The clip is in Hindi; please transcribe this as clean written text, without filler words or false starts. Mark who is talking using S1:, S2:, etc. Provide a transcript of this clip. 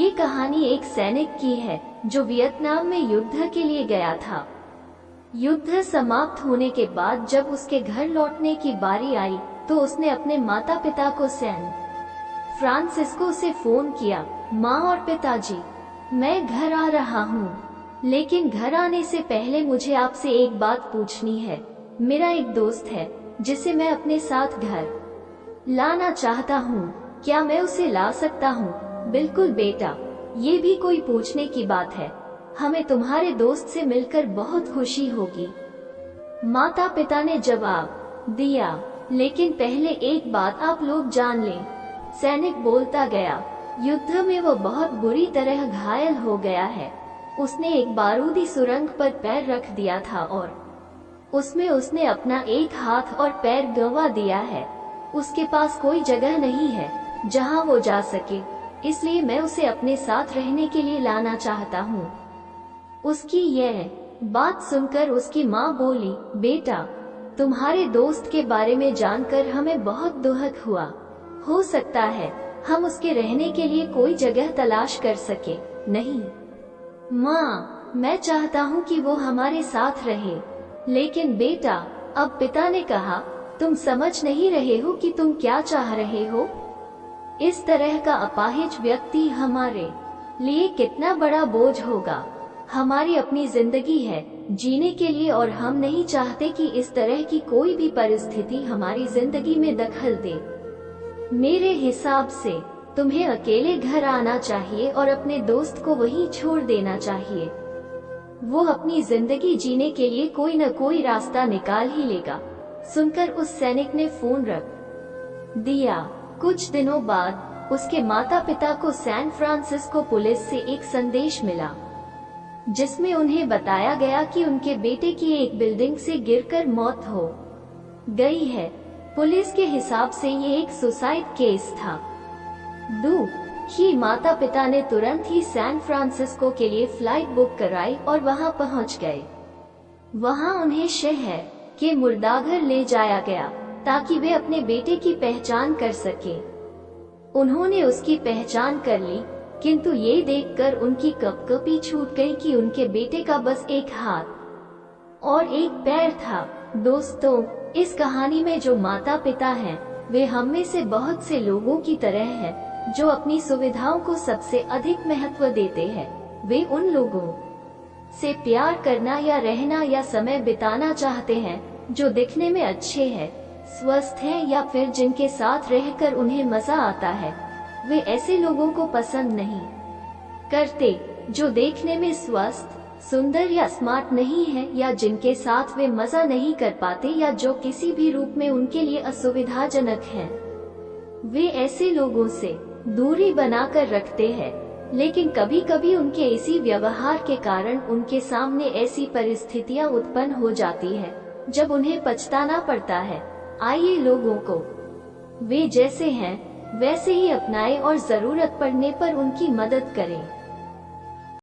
S1: ये कहानी एक सैनिक की है जो वियतनाम में युद्ध के लिए गया था। युद्ध समाप्त होने के बाद जब उसके घर लौटने की बारी आई तो उसने अपने माता पिता को सैन फ्रांसिस्को से फोन किया। माँ और पिताजी, मैं घर आ रहा हूँ, लेकिन घर आने से पहले मुझे आपसे एक बात पूछनी है। मेरा एक दोस्त है जिसे मैं अपने साथ घर लाना चाहता हूँ, क्या मैं उसे ला सकता हूँ? बिल्कुल बेटा, ये भी कोई पूछने की बात है। हमें तुम्हारे दोस्त से मिलकर बहुत खुशी होगी, माता पिता ने जवाब दिया। लेकिन पहले एक बात आप लोग जान लें, सैनिक बोलता गया, युद्ध में वो बहुत बुरी तरह घायल हो गया है। उसने एक बारूदी सुरंग पर पैर रख दिया था और उसमें उसने अपना एक हाथ और पैर गंवा दिया है। उसके पास कोई जगह नहीं है जहां वो जा सके, इसलिए मैं उसे अपने साथ रहने के लिए लाना चाहता हूँ। उसकी यह बात सुनकर उसकी माँ बोली, बेटा, तुम्हारे दोस्त के बारे में जानकर हमें बहुत दुखद हुआ। हो सकता है हम उसके रहने के लिए कोई जगह तलाश कर सके। नहीं माँ, मैं चाहता हूँ कि वो हमारे साथ रहे। लेकिन बेटा, अब पिता ने कहा, तुम समझ नहीं रहे हो कि तुम क्या चाह रहे हो। इस तरह का अपाहिज व्यक्ति हमारे लिए कितना बड़ा बोझ होगा। हमारी अपनी जिंदगी है जीने के लिए और हम नहीं चाहते कि इस तरह की कोई भी परिस्थिति हमारी जिंदगी में दखल दे। मेरे हिसाब से तुम्हें अकेले घर आना चाहिए और अपने दोस्त को वहीं छोड़ देना चाहिए। वो अपनी जिंदगी जीने के लिए कोई न कोई रास्ता निकाल ही लेगा। सुनकर उस सैनिक ने फोन रख दिया। कुछ दिनों बाद उसके माता पिता को सैन फ्रांसिस्को पुलिस से एक संदेश मिला जिसमें उन्हें बताया गया कि उनके बेटे की एक बिल्डिंग से गिरकर मौत हो गई है। पुलिस के हिसाब से ये एक सुसाइड केस था। माता पिता ने तुरंत ही सैन फ्रांसिस्को के लिए फ्लाइट बुक कराई और वहां पहुंच गए। वहां उन्हें शहर के मुर्दाघर ले जाया गया ताकि वे अपने बेटे की पहचान कर सके। उन्होंने उसकी पहचान कर ली, किंतु ये देखकर उनकी कपकपी छूट गई कि उनके बेटे का बस एक हाथ और एक पैर था। दोस्तों, इस कहानी में जो माता पिता हैं, वे हम में से बहुत से लोगों की तरह हैं जो अपनी सुविधाओं को सबसे अधिक महत्व देते हैं। वे उन लोगों से प्यार करना या रहना या समय बिताना चाहते हैं जो दिखने में अच्छे हैं, स्वस्थ हैं या फिर जिनके साथ रहकर उन्हें मजा आता है। वे ऐसे लोगों को पसंद नहीं करते जो देखने में स्वस्थ, सुंदर या स्मार्ट नहीं है या जिनके साथ वे मजा नहीं कर पाते या जो किसी भी रूप में उनके लिए असुविधाजनक हैं। वे ऐसे लोगों से दूरी बनाकर रखते हैं, लेकिन कभी कभी उनके इसी व्यवहार के कारण उनके सामने ऐसी परिस्थितियां उत्पन्न हो जाती है जब उन्हें पछताना पड़ता है। आइए लोगों को वे जैसे हैं वैसे ही अपनाएं और जरूरत पड़ने पर उनकी मदद करें।